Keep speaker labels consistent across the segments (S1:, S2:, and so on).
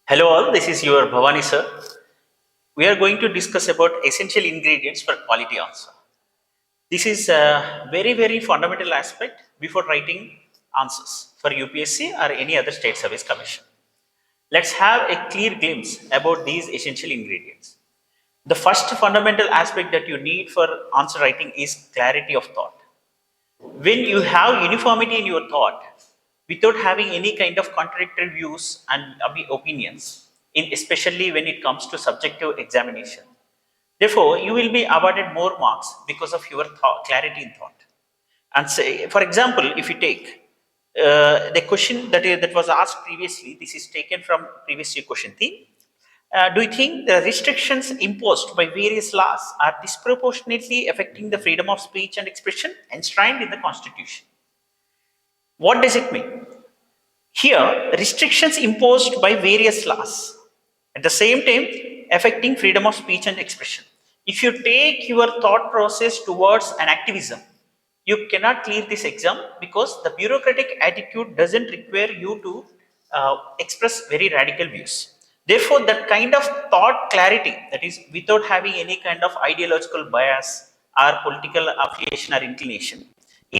S1: Hello all, this is your Bhavani sir. We are going to discuss about essential ingredients for quality answer. This is a very fundamental aspect before writing answers for UPSC or any other state service commission. Let's have a clear glimpse about these essential ingredients. The first fundamental aspect that you need for answer writing is clarity of thought. When you have uniformity in your thought without having any kind of contradictory views and opinions, in especially when it comes to subjective examination, therefore you will be awarded more marks because of your clarity in thought. And say, for example, if you take the question that was asked previously, this is taken from previous year question theme. Do you think the restrictions imposed by various laws are disproportionately affecting the freedom of speech and expression enshrined in the Constitution? What does it mean? Here, restrictions imposed by various laws, at the same time affecting freedom of speech and expression. If you take your thought process towards an activism, you cannot clear this exam because the bureaucratic attitude doesn't require you to express very radical views. Therefore, that kind of thought clarity, that is, without having any kind of ideological bias or political affiliation or inclination,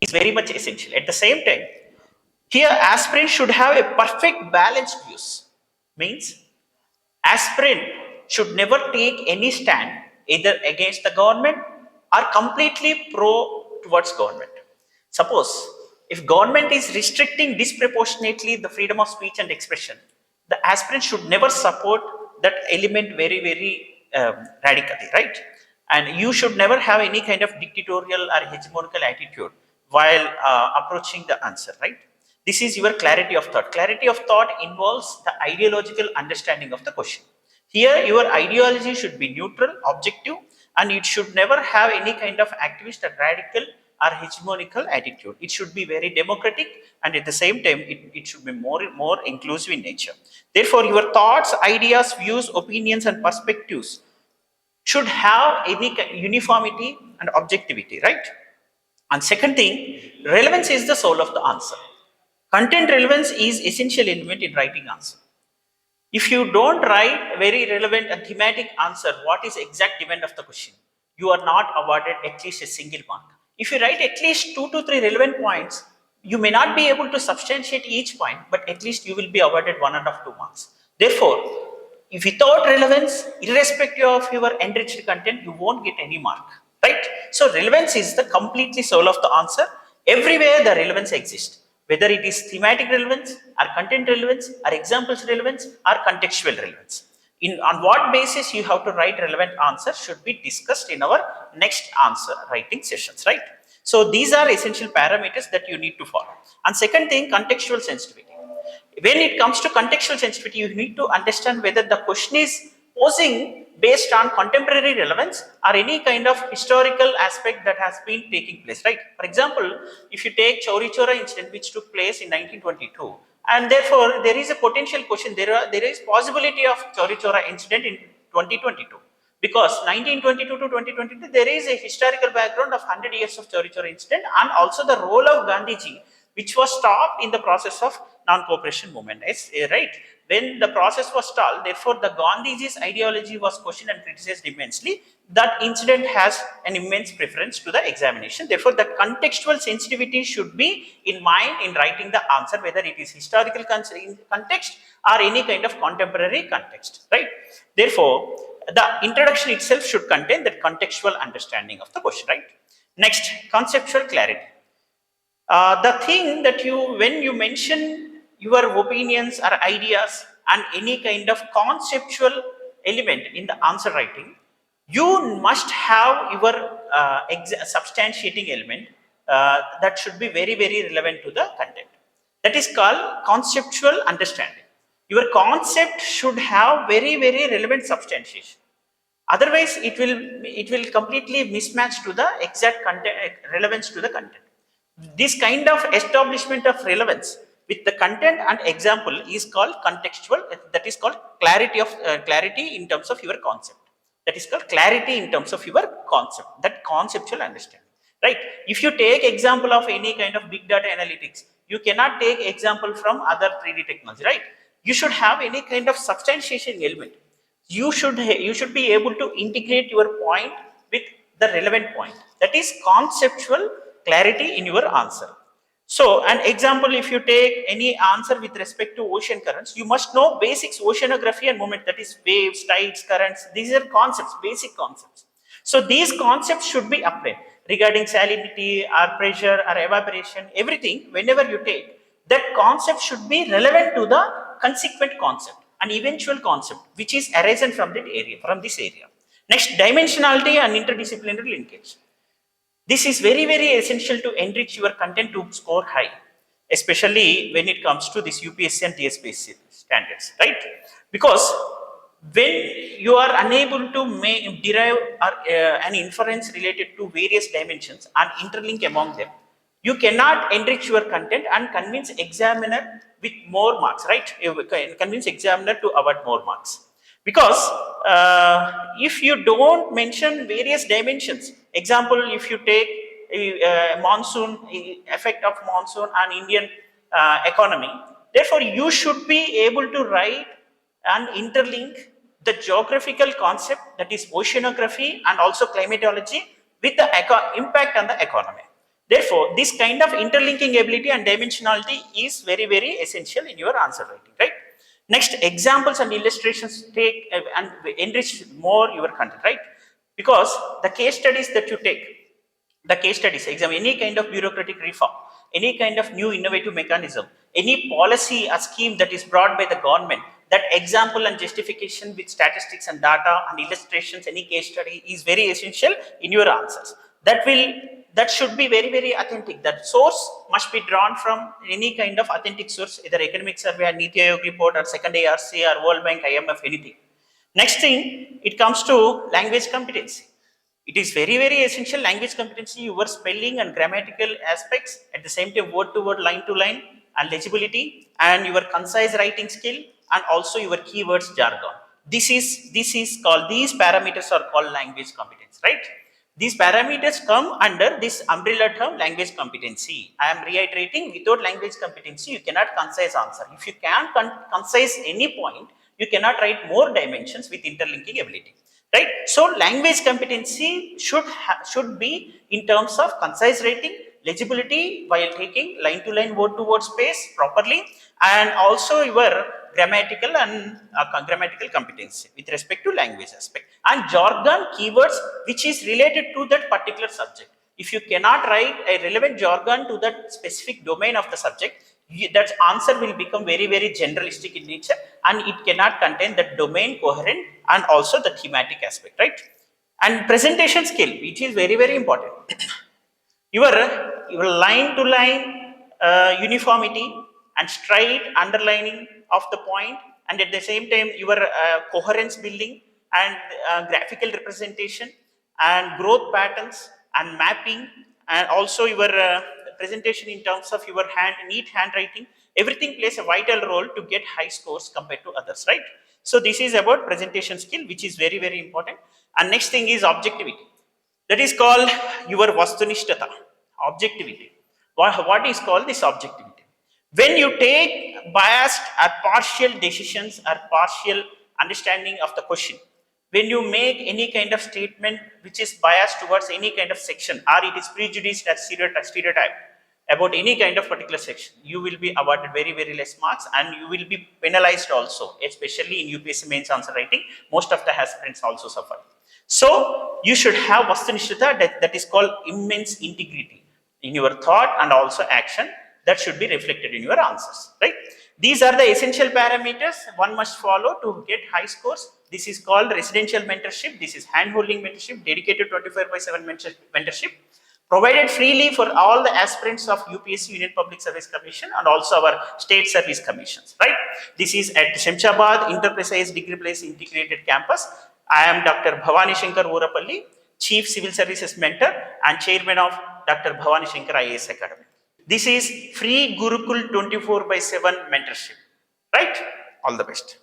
S1: is very much essential. At the same time, here, aspirant should have a perfect balanced views. Means, aspirant should never take any stand either against the government or completely pro towards government. Suppose if government is restricting disproportionately the freedom of speech and expression, the aspirant should never support that element very radically, right? And you should never have any kind of dictatorial or hegemonical attitude while approaching the answer, right? This is your clarity of thought. Clarity of thought involves the ideological understanding of the question. Here, your ideology should be neutral, objective, and it should never have any kind of activist or radical or hegemonical attitude. It should be very democratic, and at the same time, it should be more inclusive in nature. Therefore, your thoughts, ideas, views, opinions, and perspectives should have any uniformity and objectivity, right? And second thing, relevance is the soul of the answer. Content relevance is essential element in writing answer. If you don't write very relevant and thematic answer, what is exact demand of the question? You are not awarded at least a single mark. If you write at least 2 to 3 relevant points, you may not be able to substantiate each point, but at least you will be awarded 1.5 2 marks. Therefore, if without relevance, irrespective of your enriched content, you won't get any mark. Right? So relevance is the completely soul of the answer. Everywhere the relevance exists, whether it is thematic relevance or content relevance or examples relevance or contextual relevance. On what basis you have to write relevant answer should be discussed in our next answer writing sessions, right? So these are essential parameters that you need to follow. And second thing, contextual sensitivity. When it comes to contextual sensitivity, you need to understand whether the question is posing based on contemporary relevance or any kind of historical aspect that has been taking place, right? For example, if you take Chauri Chora incident which took place in 1922, and therefore there is a potential question, there is possibility of Chauri Chora incident in 2022. Because 1922 to 2022, there is a historical background of 100 years of Chauri Chora incident and also the role of Gandhiji, which was stopped in the process of non-cooperation movement. Yes, right. When the process was stalled, therefore the Gandhiji's ideology was questioned and criticized immensely. That incident has an immense preference to the examination. Therefore, the contextual sensitivity should be in mind in writing the answer, whether it is historical context or any kind of contemporary context. Right. Therefore, the introduction itself should contain that contextual understanding of the question. Right. Next, conceptual clarity. The thing that when you mention your opinions or ideas and any kind of conceptual element in the answer writing, you must have your substantiating element that should be very relevant to the content. That is called conceptual understanding. Your concept should have very relevant substantiation. Otherwise, it will completely mismatch to the exact content relevance to the content. This kind of establishment of relevance with the content and example is called contextual. That is called clarity in terms of your concept. That is called clarity in terms of your concept. That conceptual understanding, right? If you take example of any kind of big data analytics, you cannot take example from other 3D technology, right? you should have any kind of substantiation element. You should be able to integrate your point with the relevant point. That is conceptual clarity in your answer. So, an example, if you take any answer with respect to ocean currents, you must know basics, oceanography and movement, that is waves, tides, currents. These are concepts, basic concepts. So, these concepts should be applied regarding salinity or pressure or evaporation, everything, whenever you take, that concept should be relevant to the consequent concept and eventual concept, which is arisen from that area, from this area. Next, dimensionality and interdisciplinary linkage. This is very, very essential to enrich your content to score high, especially when it comes to this UPSC and TSPSC standards, right? Because when you are unable to derive an inference related to various dimensions and interlink among them, you cannot enrich your content and convince examiner with more marks, right? You can convince examiner to award more marks. Because if you don't mention various dimensions, example, if you take monsoon, effect of monsoon on Indian economy, therefore you should be able to write and interlink the geographical concept, that is oceanography and also climatology, with the impact on the economy. Therefore, this kind of interlinking ability and dimensionality is very, very essential in your answer writing, right? Next, examples and illustrations take and enrich more your content, right? Because the case studies that you take, the case studies, any kind of bureaucratic reform, any kind of new innovative mechanism, any policy or scheme that is brought by the government, that example and justification with statistics and data and illustrations, any case study is very essential in your answers. That should be very, very authentic. That source must be drawn from any kind of authentic source, either academic survey or Niti Aayog report or second ARC or World Bank, IMF, anything. Next thing, it comes to language competency. It is very, very essential language competency, your spelling and grammatical aspects, at the same time word to word, line to line and legibility, and your concise writing skill, and also your keywords jargon. This is called, these parameters are called language competence, right? These parameters come under this umbrella term language competency. I am reiterating, without language competency, you cannot concise answer. If you can concise any point, you cannot write more dimensions with interlinking ability, right? So language competency should be in terms of concise writing, legibility while taking line to line, word to word space properly, and also your grammatical and grammatical competency with respect to language aspect, and jargon, keywords which is related to that particular subject. If you cannot write a relevant jargon to that specific domain of the subject, that answer will become very, very generalistic in nature, and it cannot contain the domain coherent and also the thematic aspect, right? And presentation skill, which is very, very important. your line to line uniformity and straight underlining of the point, and at the same time your coherence building and graphical representation and growth patterns and mapping, and also your presentation in terms of your neat handwriting, everything plays a vital role to get high scores compared to others, right? So this is about presentation skill, which is very, very important. And next thing is objectivity. That is called your vastunishtata, objectivity. What is called this objectivity? When you take biased or partial decisions or partial understanding of the question, when you make any kind of statement which is biased towards any kind of section, or it is prejudiced as stereotype about any kind of particular section, you will be awarded very, very less marks, and you will be penalized also, especially in UPSC mains answer writing. Most of the aspirants also suffer. So you should have vastunishtata, that is called immense integrity in your thought and also action, that should be reflected in your answers, right? These are the essential parameters one must follow to get high scores. This is called residential mentorship. This is hand-holding mentorship, dedicated 24/7 mentorship, provided freely for all the aspirants of UPSC, Union Public Service Commission, and also our state service commissions, right? This is at Shemshabad Enterprise Degree Place Integrated Campus. I am Dr. Bhavani Shankar Orapalli, Chief Civil Services Mentor and Chairman of Dr. Bhavani Shankar IAS Academy. This is free Gurukul 24/7 mentorship, right? All the best.